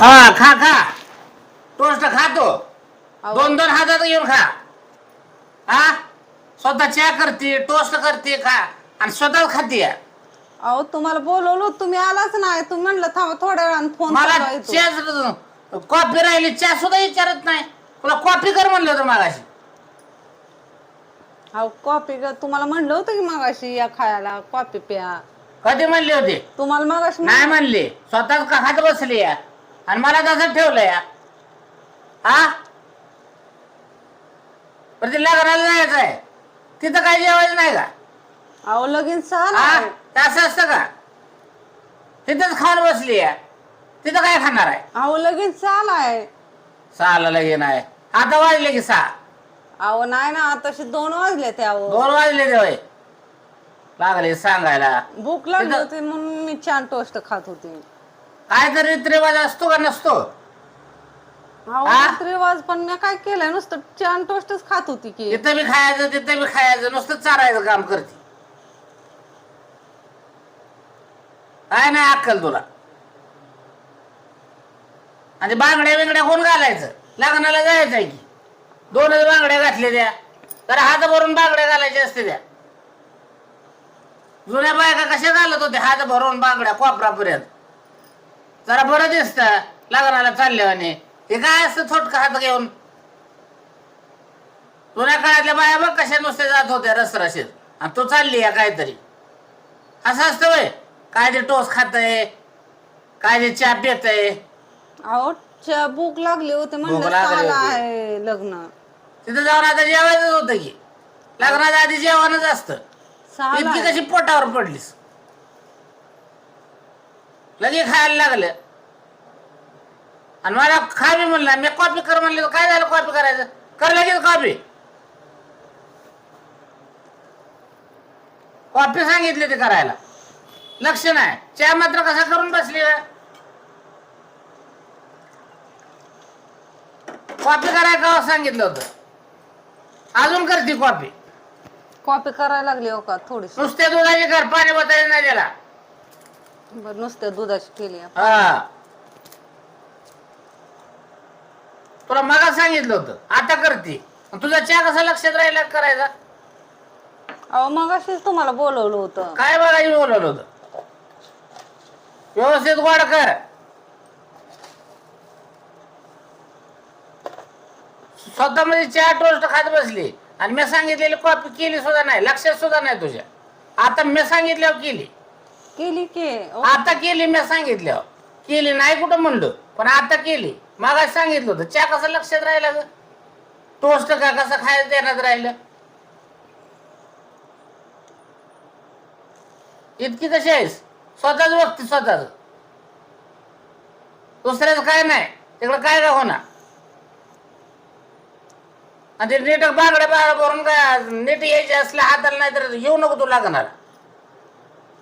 हा खा खा टोस्ट खातो अहो. दोन दोन हातात घेऊन खा हा स्वतः चहा करते टोस्ट करते खा आणि स्वतः खाते अहो तुम्हाला बोलवलं होतं, तुम्ही आलाच नाही. तुम्ही म्हणलं थांबा थोड्या वेळाने फोन मला चालू आहे तो. चहा कॉफी राहिली चहा सुद्धा विचारत नाही तुला कॉफी कर म्हणलं होतं मागाशी अहो कॉफी तुम्हाला म्हणलं होतं की मगाशी या खायला कॉफी प्या. कधी म्हणले होते तुम्हाला मगाशी नाही म्हणले स्वतःच खात बसले या आणि मला तसं ठेवलं या हा पण ते लग्नाला जायचं आहे तिथं काय जेवायचं नाही का अहो लगीन सहा हा असं असतं का तिथंच खाऊन बसली या तिथं काय खाणार आहे अहो लगीन चालाय. सहाला लगीन आहे आता वाजले की सहा अहो नाही ना आताशी 2 वाजले ते. अहो 2 वाजले तेव्हा लागले सांगायला भूक लागली होती म्हणून मी छान टोस्ट खात होती. काय तर रीतिरिवाज असतो का नसतो अहो हा? रिवाज पण मी काय केलंय नुसतं छान टोस्टच खात होती की. तिथं बी खायचं तिथं बी खायचं नुसतं चारायचं काम करते काय नाही अक्कल तुला आणि बांगड्या बिंगड्या कोण घालायचं लग्नाला जायचं आहे की 2च बांगड्या घातल्या द्या तर हात भरून बांगड्या घालायच्या असते त्या जुन्या बायका कशा घालत होत्या हात भरून बांगड्या कोपरापर्यंत जरा बरं दिसतं लग्नाला चालल्यावाने हे काय असतं थोटका हात घेऊन जुन्या काळातल्या बाया बघ कशा नुसत्या जात होत्या रसरशीत आणि तू चालली या काहीतरी असं असतं वय काय ते टोस खातय काय ते चहा पितय अहो भूक लागली होती भूक म्हणलं लागली चाला होती. आहे लग्न. तिथं जाऊन आता जेवायचं होतं की लग्नाच्या आधी जेवणच असतं 6 इतकी कशी पोटावर पडलीस लगे खायला लागलं आणि मला खावी म्हणलं मी कॉफी कर म्हणलं काय झालं कॉफी करायचं कर लगेच कॉफी सांगितली ते करायला लक्ष नाही चहा मात्र कसा करून बसली कॉफी करायला का सांगितलं होतं अजून करते कॉफी करायला लागली हो का थोडीशी. नुसत्या दुधाची कर पाणी बसायचं नाही त्याला बरं नुसत्या दुधाची केली. हा तुला मगा सांगितलं होतं आता करते तुझा चहा कसा लक्षात राहिला करायचा अहो मग अशीच तुम्हाला बोलवलं होतं. काय बघायला बोलवलं होतं व्यवस्थित गोड कर स्वतः मध्ये चहा टोस्ट खात बसली आणि मी सांगितलेली कॉफी केली सुद्धा नाही लक्षात सुद्धा नाही तुझ्या आता मी सांगितल्यावर केली केली की. आता केली मी सांगितल्यावर केली नाही कुठं म्हणलो पण आता केली मग सांगितलं होतं चहा कसं लक्षात राहिलं ग टोस्ट का कसं खायचं देण्यात राहिलं इतकी कशी आहेस स्वतःच बघते स्वतःच दुसऱ्याच काय नाही तिकडं काय का होणार आणि ते नीट बांगड्या भरून काय नीट यायचे असल्या हाताला नाही तर येऊ नको तू लागणार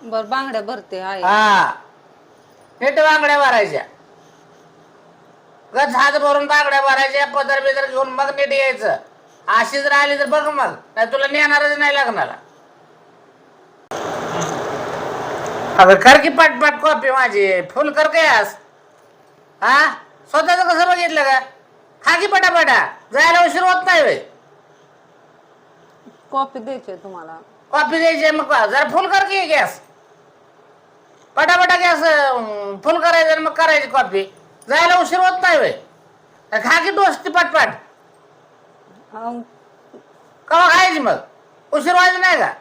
बर बांगड्या भरते आहे. हा नीट बांगड्या भरायच्या गच हात भरून बांगड्या भरायच्या पदर बिदर घेऊन मग नीट यायचं अशीच राहिली तर बघ मग नाही तुला नेणारच नाही लागणार अगं कर की पाटपाट कॉपी माझी फुल कर काय आज हा स्वतःच कसं बघितलं का खा की पटापटा जायला उशीर होत नाही वे कॉफी द्यायची आहे तुम्हाला. कॉफी द्यायची मग जरा फुल कर की गॅस पटापटा गॅस फुल करायचं आणि मग करायची कॉफी जायला उशीर होत नाही वे खा की टोस्ट पटपाट अहो, कवा खायची मग उशीर व्हायचं नाही का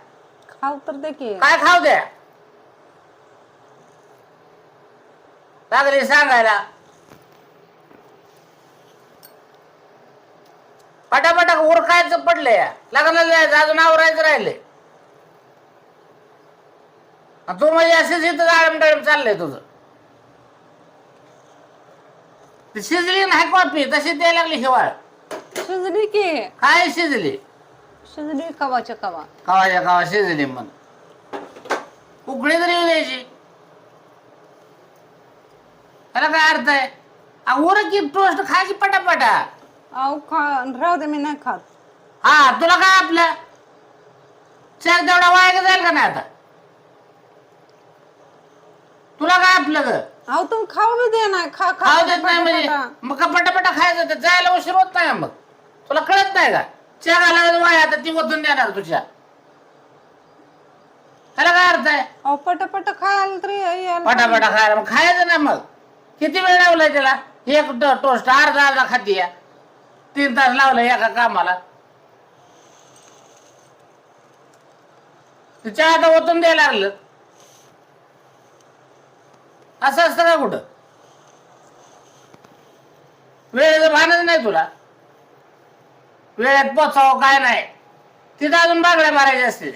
खाऊ तर दे की. काय खाऊ द्या लागली सांगायला पटापटा उरकायचं पडलंय लग्नाला जायचं अजून आवरायचं राहिले तू म्हणजे असेच इथं डाळम डाळम चाललंय तुझं शिजली नाही कॉफी तशी द्यायला लागली हिवाळ शिजली की. काय शिजली शिजली कवाच्या कवा. कवाच्या कवा शिजली मग उकळी तरी येऊ द्यायची त्याला काय अर्थ आहे उर की टोस्ट खा की पटापटा अहो राहू दे मी नाही खात. हा तुला काय आपलं चार तेवढा वाया जाईल का नाही आता तुला काय आपलं ग अहो तुम्ही खाऊ बी दे ना खा खा खाऊ देत नाही म्हणजे पटापटा. मग का पटापटा खायचं तर जायला उशीर होत नाही मग तुला कळत नाही का चहा घालायला वाया तर ती ओतून देणार तुझ्या त्याला काय अर्थ आहे अहो पटापट खायला तरी यायला पटापटा खायला मग खायचं ना मग किती वेळ लावलाय त्याला एक टोस्ट अर्धा खाती 3 तास लावलाय एका कामाला चहा आता ओतून द्यायला लागलं असं असतं का कुठं वेळेचं भानच नाही तुला वेळेत पोचावं काय नाही तिथं अजून बागड्या मारायच्या असते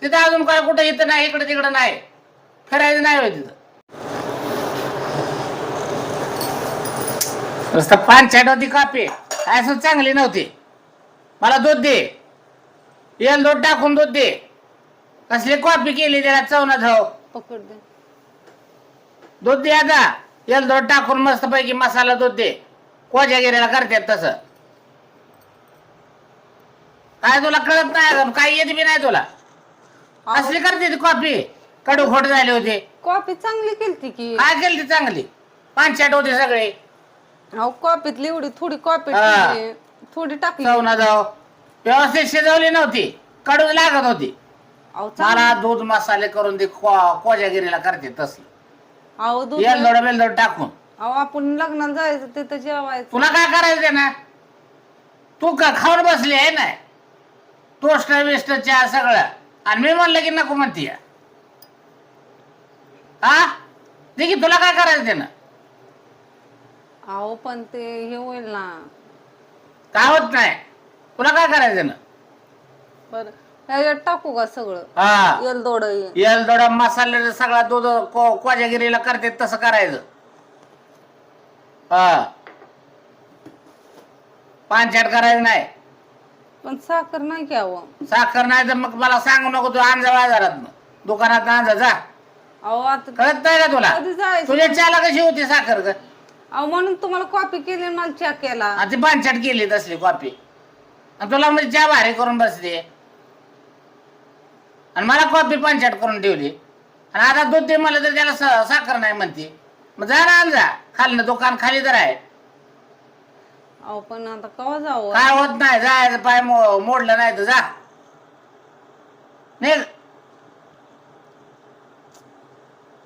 तिथं अजून काय कुठं इथं नाही इकडे तिकडं नाही फिरायचं नाही होय तिथं नुसतं 5-6 होती कापी असं चांगली नव्हती मला दूध दे येल दूध टाकून दूध दे कसली कॉफी केली त्याला चवना धाव पकड दे दूध दे आता येल दूध टाकून मस्त पैकी मसाला दूध दे कोज्या गिऱ्याला करतात तसं काय तुला कळत नाही काही येत बी नाही तुला असली करते ती कॉफी कडू खोट झाले होते कॉफी चांगली केलती की काय केली ती चांगली 5-6 होते सगळे अहो कॉफीतली एवढी थोडी कॉफी हा. टाकली, थोडी टाकली चवना धाव व्यवस्थित शिजवली नव्हती कडू लागत होती अहो मला दूध मसाले करून दे कोज्या गिरीला करते तसलं अहो दूध येल दोड बेल दोड टाकून अहो आपण लग्नाला जायचं तिथं जेवायचं तुला काय करायचं ना तू का खाऊन बसली आहे ना टोस्ट बिस्ट चहा सगळं आणि मी म्हणलं की नको म्हणती हा दे की तुला काय करायचं ते ना अहो पण ते हे होईल ना काय होत नाही तुला काय करायचं ना बर ह्याच्यात टाकू का सगळं हा येलदोड येल दोड मसाले सगळा दूध कोज्या गिरीला करते तसं करायचं हा 5-8 करायचं नाही पण साखर नाही की अहो साखर नाही तर मग मला सांगू नको तू आणजा बाजारात दुकानात आणजा जा अहो आता कळत नाही का तुला कधी जायचं तुझ्या चहाला कशी होती साखर ग अहो म्हणून तुम्हाला कॉफी केली आणि मला चहा केला आणि ती 5-8 केली तसली कॉफी आणि तुला म्हणजे चहा भारी करून बसली आणि मला कॉफी 5-8 करून ठेवली आणि आता दूध दे मला तर त्याला साखर नाही म्हणते मग जा ना आणजा खाली दुकान खाली तर आहे अहो पण आता कवा जाऊ काय होत नाही जायचं पाय मोडलं नाही तर जा निघ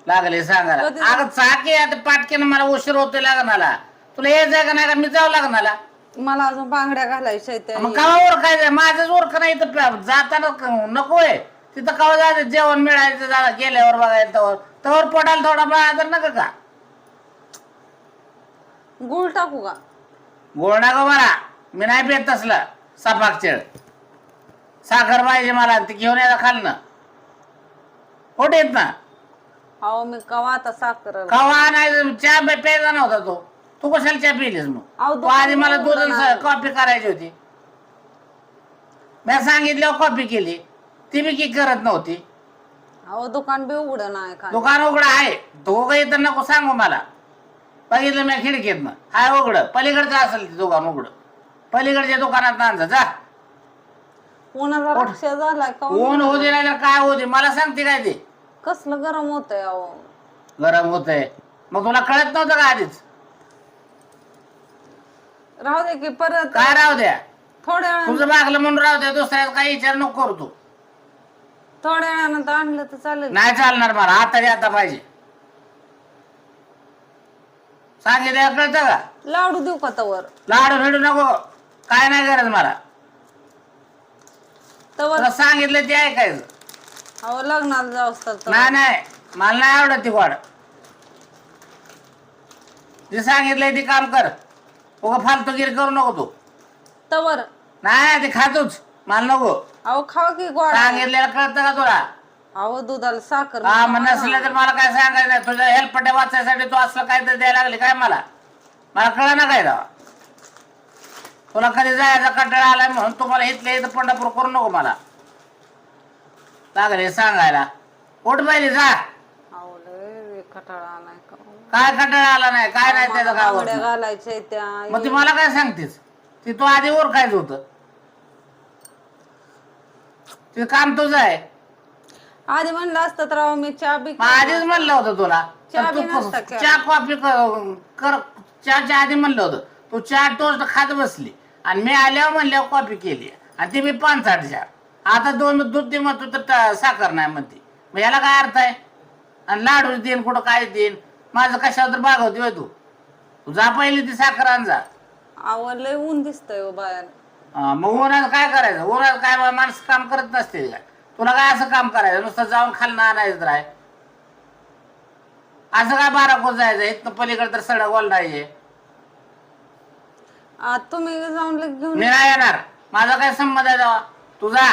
लागले सांगायला कधी- अगं चाके आता पाटकेनं मला उशीर होतोय लग्नाला तुला यायचं आहे का नाही का मी जाऊ लग्नाला मला अजून बांगड्या घालायच्या आहेत त्या. मग कवा ओळखायचं माझंच ओळख नाही तर जाताना नकोय तिथं कवा जायचं जेवण मिळायचं गेल्यावर बघायचं तवर पोटाला थोडा बाजार नका का गुळ टाकू का गोड नका मला मी नाही पेत तसलं सपाक चेळ साखर पाहिजे मला ते घेऊन यायला खालनं कुठे येत ना अहो मी कवा आता साखर कवा नाही चहा प्यायचा नव्हता तो तू कशाला चहा पिलीस मग अहो, तू आधी मला दुकान उघडं दूध नाही. कॉफी करायची होती मी सांगितल्यावर कॉफी केली ती बी की करत नव्हती अहो दुकान बी उघड नाही काय दुकान उघडं आहे तो काही तर नको सांगू मला बघितलं मी खिडकीत ना हाय उघडं पलीकडचं असेल ते दुकान उघडं पलीकडच्या दुकानात आणजा जा उन्हाचा रक्ष झालाय का ऊन होऊ दे नाही तर काय होऊ दे मला सांगते काय ते कसलं गरम होतंय अहो गरम होतंय मग तुला कळत नव्हतं का आधीच राहू दे की परत काय राहू द्या थोड्या वेळानं तुझं मागलं म्हणून राहू द्या दुसऱ्याचा काही विचार नको करू तू थोड्या वेळानंतर आणलं तर चालेल नाही चालणार मला आता आता पाहिजे सांगितलं कळतं का लाडू देऊ का तवर लाडू फेडू नको काय नाही गरज मला तवर तुला सांगितलं ते ऐकायचं अहो लग्नाला जाऊ तर नाही नाही मला नाही आवडत ती गोड जे सांगितलंय ते काम कर उगा फालतूगिरी करू नको तू तवर नाही ते खातोच मला नको अहो खावा की गोड सांगितलेलं कळतं का तुला अहो दुधाला साखर हा मग नसलं तर मला काय सांगायचं नाही तुझ्या हेल्पट्या वाचायसाठी तू असलं काय तर द्यायला लागली काय मला कळलं ना काय दावा तुला कधी जायचा कंटाळा आलाय म्हणून तुम्हाला इथल्या इथं पंढरपूर करू नको मला लागले सांगायला उठ पाहिजे जा अहो लय कटाळा आलाय का काय कंटाळा आला नाही काय नाही त्याचं काय होत बांगड्या नाही. घालायच्या त्या मग ती मला काय सांगतेस ती तू आधी ओळखायचं होतं ते काम तुझं आहे आधी म्हणलं असतं तर राव मी चहा बी मग आधीच म्हणलं होतं तुला चहा तर तू बी नसता केला. चहा कॉफी कर चहाच्या आधी म्हणलं होतं तू चहा टोस्ट खात बसली आणि मी आल्यावर म्हणल्यावर कॉफी केली आणि ती मी 5-8 चहा आता 2 दूध दे मग तू तर साखर नाही म्हणते मग याला काय अर्थ आहे आणि लाडू देईन कुठं काय देईन माझं कशावर तर बागवते होय तू जा पहिली ती साखर आण जा. आवडलंय ऊन दिसतंय हो बाहेर. मग उन्हात काय करायचं उन्हात काय माणसं काम करत नसते काय तुला काय असं काम करायचं नुसतं जाऊन खालनं आणायचं राय असं काय 12 कोस जायचं इथनं पलीकडे तर सडक ओलडायचे. तुम्ही जाऊन घेऊन मी नाही येणार माझा काय संबंध आहे तेव्हा तू जा.